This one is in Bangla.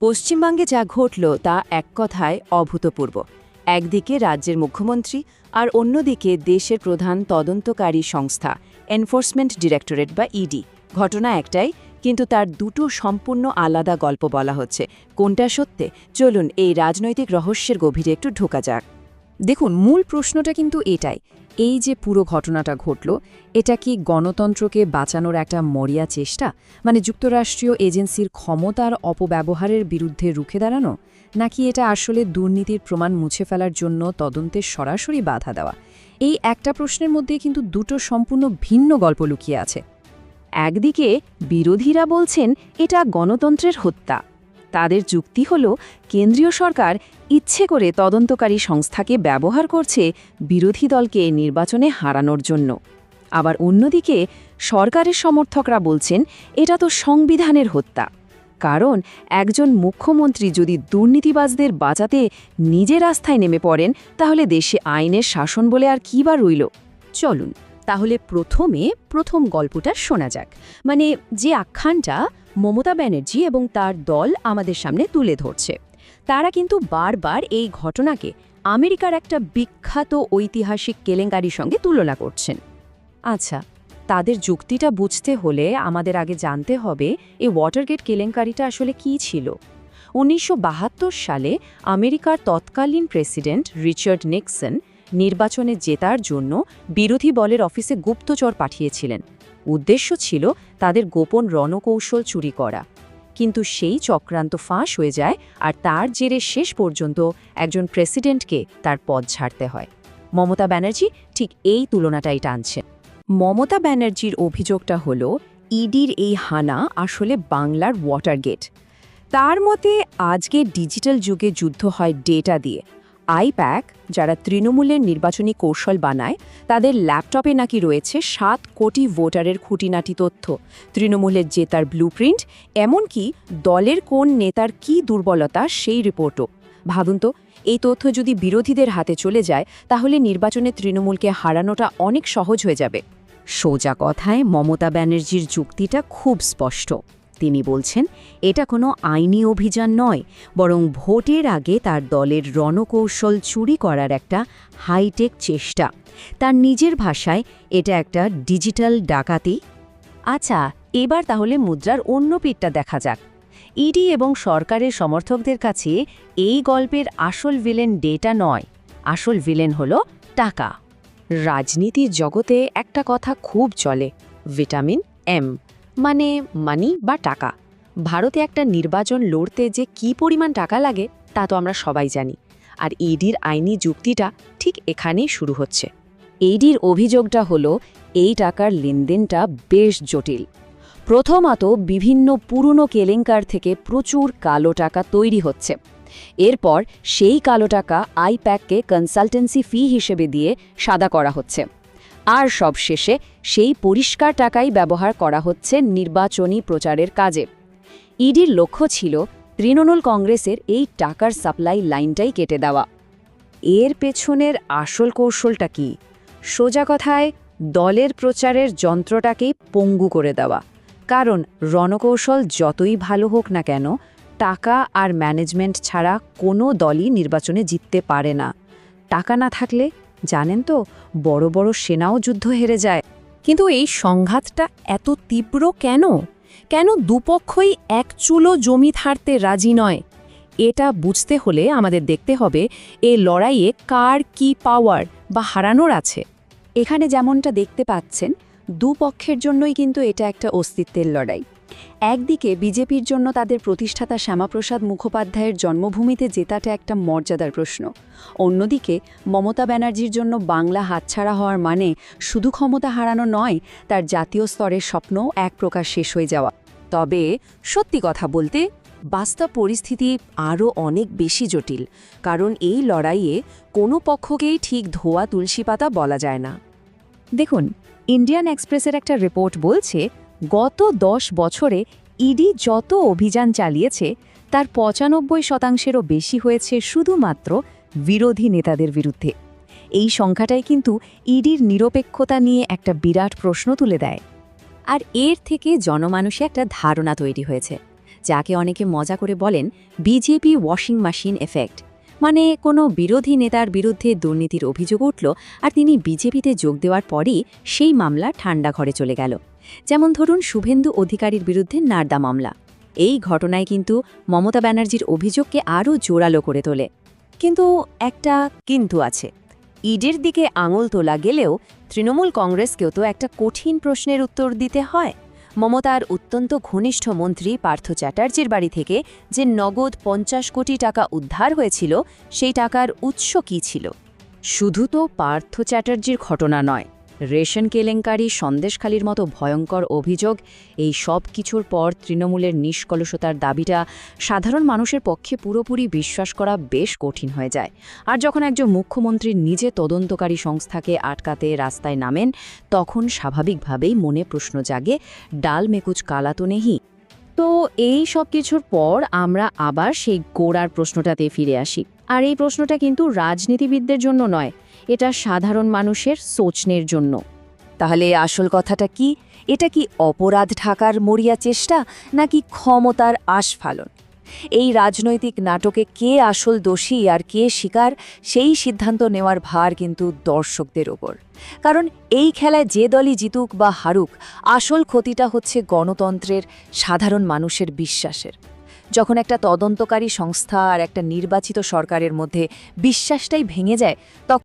পশ্চিমবঙ্গে যা ঘটল তা এক কথায় অভূতপূর্ব। একদিকে রাজ্যের মুখ্যমন্ত্রী আর অন্যদিকে দেশের প্রধান তদন্তকারী সংস্থা এনফোর্সমেন্ট ডিরেক্টরেট বা ইডি। ঘটনা একটাই, কিন্তু তার দুটো সম্পূর্ণ আলাদা গল্প বলা হচ্ছে। কোনটা সত্যি? চলুন এই রাজনৈতিক রহস্যের গভীরে একটু ঢোকা যাক। দেখুন, মূল প্রশ্নটা কিন্তু এটাই, এই যে পুরো ঘটনাটা ঘটল, এটা কি গণতন্ত্রকে বাঁচানোর একটা মরিয়া চেষ্টা, মানে যুক্তরাষ্ট্রীয় এজেন্সির ক্ষমতার অপব্যবহারের বিরুদ্ধে রুখে দাঁড়ানো, নাকি এটা আসলে দুর্নীতির প্রমাণ মুছে ফেলার জন্য তদন্তের সরাসরি বাধা দেওয়া? এই একটা প্রশ্নের মধ্যে কিন্তু দুটো সম্পূর্ণ ভিন্ন গল্প লুকিয়ে আছে। একদিকে বিরোধীরা বলছেন এটা গণতন্ত্রের হত্যা। তাদের যুক্তি হল কেন্দ্রীয় সরকার ইচ্ছে করে তদন্তকারী সংস্থাকে ব্যবহার করছে বিরোধী দলকে নির্বাচনে হারানোর জন্য। আবার অন্যদিকে সরকারের সমর্থকরা বলছেন এটা তো সংবিধানের হত্যা, কারণ একজন মুখ্যমন্ত্রী যদি দুর্নীতিবাজদের বাঁচাতে নিজের রাস্তায় নেমে পড়েন, তাহলে দেশে আইনের শাসন বলে আর কী বা রইল। চলুন তাহলে প্রথম গল্পটা শোনা যাক, মানে যে আখ্যানটা মমতা ব্যানার্জি এবং তার দল আমাদের সামনে তুলে ধরছে। তারা কিন্তু বারবার এই ঘটনাকে আমেরিকার একটা বিখ্যাত ঐতিহাসিক কেলেঙ্কারির সঙ্গে তুলনা করছেন। আচ্ছা, তাদের যুক্তিটা বুঝতে হলে আমাদের আগে জানতে হবে এই ওয়াটারগেট কেলেঙ্কারিটা আসলে কী ছিল। ১৯৭২ সালে আমেরিকার তৎকালীন প্রেসিডেন্ট রিচার্ড নিক্সন নির্বাচনে জেতার জন্য বিরোধী দলের অফিসে গুপ্তচর পাঠিয়েছিলেন। উদ্দেশ্য ছিল তাদের গোপন রণকৌশল চুরি করা। কিন্তু সেই চক্রান্ত ফাঁস হয়ে যায়, আর তার জেরে শেষ পর্যন্ত একজন প্রেসিডেন্টকে তার পদ ছাড়তে হয়। মমতা ব্যানার্জি ঠিক এই তুলনাটাই টানছেন। মমতা ব্যানার্জির অভিযোগটা হলো ইডির এই হানা আসলে বাংলার ওয়াটারগেট। তার মতে আজকে ডিজিটাল যুগে যুদ্ধ হয় ডেটা দিয়ে। আইপ্যাক, যারা তৃণমূলের নির্বাচনী কৌশল বানায়, তাদের ল্যাপটপে নাকি রয়েছে ৭ কোটি ভোটারের খুঁটিনাটি তথ্য, তৃণমূলের জেতার ব্লুপ্রিন্ট, এমনকি দলের কোন নেতার কী দুর্বলতা সেই রিপোর্টও। ভাবুন তো, এই তথ্য যদি বিরোধীদের হাতে চলে যায়, তাহলে নির্বাচনে তৃণমূলকে হারানোটা অনেক সহজ হয়ে যাবে। সোজা কথায় মমতা ব্যানার্জির যুক্তিটা খুব স্পষ্ট। তিনি বলছেন এটা কোনো আইনি অভিযান নয়, বরং ভোটের আগে তার দলের রণকৌশল চুরি করার একটা হাইটেক চেষ্টা। তার নিজের ভাষায় এটা একটা ডিজিটাল ডাকাতি। আচ্ছা, এবার তাহলে মুদ্রার অন্য পিঠটা দেখা যাক। ইডি এবং সরকারের সমর্থকদের কাছে এই গল্পের আসল ভিলেন ডেটা নয়, আসল ভিলেন হলো টাকা। রাজনীতির জগতে একটা কথা খুব চলে, ভিটামিন এম, মানে মানি বা টাকা। ভারতে একটা নির্বাচন লড়তে যে কী পরিমাণ টাকা লাগে তা তো আমরা সবাই জানি। আর ইডির আইনি যুক্তিটা ঠিক এখানেই শুরু হচ্ছে। ইডির অভিযোগটা হলো এই টাকার লেনদেনটা বেশ জটিল। প্রথমত, বিভিন্ন পুরনো কেলেঙ্কার থেকে প্রচুর কালো টাকা তৈরি হচ্ছে। এরপর সেই কালো টাকা আইপ্যাককে কনসালটেন্সি ফি হিসেবে দিয়ে সাদা করা হচ্ছে। আর সবশেষে সেই পরিষ্কার টাকাই ব্যবহার করা হচ্ছে নির্বাচনী প্রচারের কাজে। ইডির লক্ষ্য ছিল তৃণমূল কংগ্রেসের এই টাকার সাপ্লাই লাইনটাই কেটে দেওয়া। এর পেছনের আসল কৌশলটা কি? সোজা কথায় দলের প্রচারের যন্ত্রটাকেই পঙ্গু করে দেওয়া। কারণ রণকৌশল যতই ভালো হোক না কেন, টাকা আর ম্যানেজমেন্ট ছাড়া কোনো দলই নির্বাচনে জিততে পারে না। টাকা না থাকলে জানেন তো, বড় বড় সেনাও যুদ্ধ হেরে যায়। কিন্তু এই সংঘাতটা এত তীব্র কেন? কেন দুপক্ষই এক চুলো জমি ছাড়তে রাজি নয়? এটা বুঝতে হলে আমাদের দেখতে হবে এই লড়াইয়ে কার কি পাওয়ার বা হারানোর আছে। এখানে যেমনটা দেখতে পাচ্ছেন, দুপক্ষের জন্যই কিন্তু এটা একটা অস্তিত্বের লড়াই। একদিকে বিজেপির জন্য তাদের প্রতিষ্ঠাতা শ্যামাপ্রসাদ মুখোপাধ্যায়ের জন্মভূমিতে জেতাটা একটা মর্যাদার প্রশ্ন। অন্যদিকে মমতা ব্যানার্জির জন্য বাংলা হাতছাড়া হওয়ার মানে শুধু ক্ষমতা হারানো নয়, তার জাতীয় স্তরের স্বপ্নও এক প্রকার শেষ হয়ে যাওয়া। তবে সত্যি কথা বলতে, বাস্তব পরিস্থিতি আরও অনেক বেশি জটিল, কারণ এই লড়াইয়ে কোনো পক্ষকেই ঠিক ধোয়া তুলসী পাতা বলা যায় না। দেখুন, ইন্ডিয়ান এক্সপ্রেসের একটা রিপোর্ট বলছে গত 10 বছরে ইডি যত অভিযান চালিয়েছে তার ৯৫%-এরও বেশি হয়েছে শুধুমাত্র বিরোধী নেতাদের বিরুদ্ধে। এই সংখ্যাটাই কিন্তু ইডির নিরপেক্ষতা নিয়ে একটা বিরাট প্রশ্ন তুলে দেয়। আর এর থেকে জনমানুষে একটা ধারণা তৈরি হয়েছে যাকে অনেকে মজা করে বলেন বিজেপি ওয়াশিং মেশিন এফেক্ট। মানে কোনো বিরোধী নেতার বিরুদ্ধে দুর্নীতির অভিযোগ উঠল আর তিনি বিজেপিতে যোগ দেওয়ার পরই সেই মামলা ঠান্ডা ঘরে চলে গেল। যেমন ধরুন শুভেন্দু অধিকারীর বিরুদ্ধে নারদা মামলা। এই ঘটনায় কিন্তু মমতা ব্যানার্জির অভিযোগকে আরও জোরালো করে তোলে। কিন্তু একটা কিন্তু আছে। ইডির দিকে আঙুল তোলা গেলেও তৃণমূল কংগ্রেসকেও তো একটা কঠিন প্রশ্নের উত্তর দিতে হয়। মমতার অত্যন্ত ঘনিষ্ঠ মন্ত্রী পার্থ চ্যাটার্জির বাড়ি থেকে যে নগদ ৫০ কোটি টাকা উদ্ধার হয়েছিল, সেই টাকার উৎস কী ছিল? শুধু তো পার্থ চ্যাটার্জির ঘটনা নয়, রেশন কেলেঙ্কারি, সন্দেশখালির মতো ভয়ঙ্কর অভিযোগ, এই সব কিছুর পর তৃণমূলের নিষ্কলুষতার দাবিটা সাধারণ মানুষের পক্ষে পুরোপুরি বিশ্বাস করা বেশ কঠিন হয়ে যায়। আর যখন একজন মুখ্যমন্ত্রী নিজে তদন্তকারী সংস্থাকে আটকাতে রাস্তায় নামেন, তখন স্বাভাবিকভাবেই মনে প্রশ্ন জাগে, ডাল মেকুচ কালা তো নেহি। তো এই সব কিছুর পর আমরা আবার সেই গোড়ার প্রশ্নটাতে ফিরে আসি। আর এই প্রশ্নটা কিন্তু রাজনীতিবিদদের জন্য নয়, এটা সাধারণ মানুষের সোচনের জন্য। তাহলে আসল কথাটা কি? এটা কি অপরাধ ঢাকার মরিয়া চেষ্টা, নাকি ক্ষমতার আস্ফালন? এই রাজনৈতিক নাটকে কে আসল দোষী আর কে শিকার, সেই সিদ্ধান্ত নেওয়ার ভার কিন্তু দর্শকদের ওপর। কারণ এই খেলায় যে দলই জিতুক বা হারুক, আসল ক্ষতিটা হচ্ছে গণতন্ত্রের, সাধারণ মানুষের বিশ্বাসের। যখন একটা তদন্তকারী সংস্থা আর একটা নির্বাচিত সরকারের মধ্যে বিশ্বাসটাই ভেঙে যায়, তখন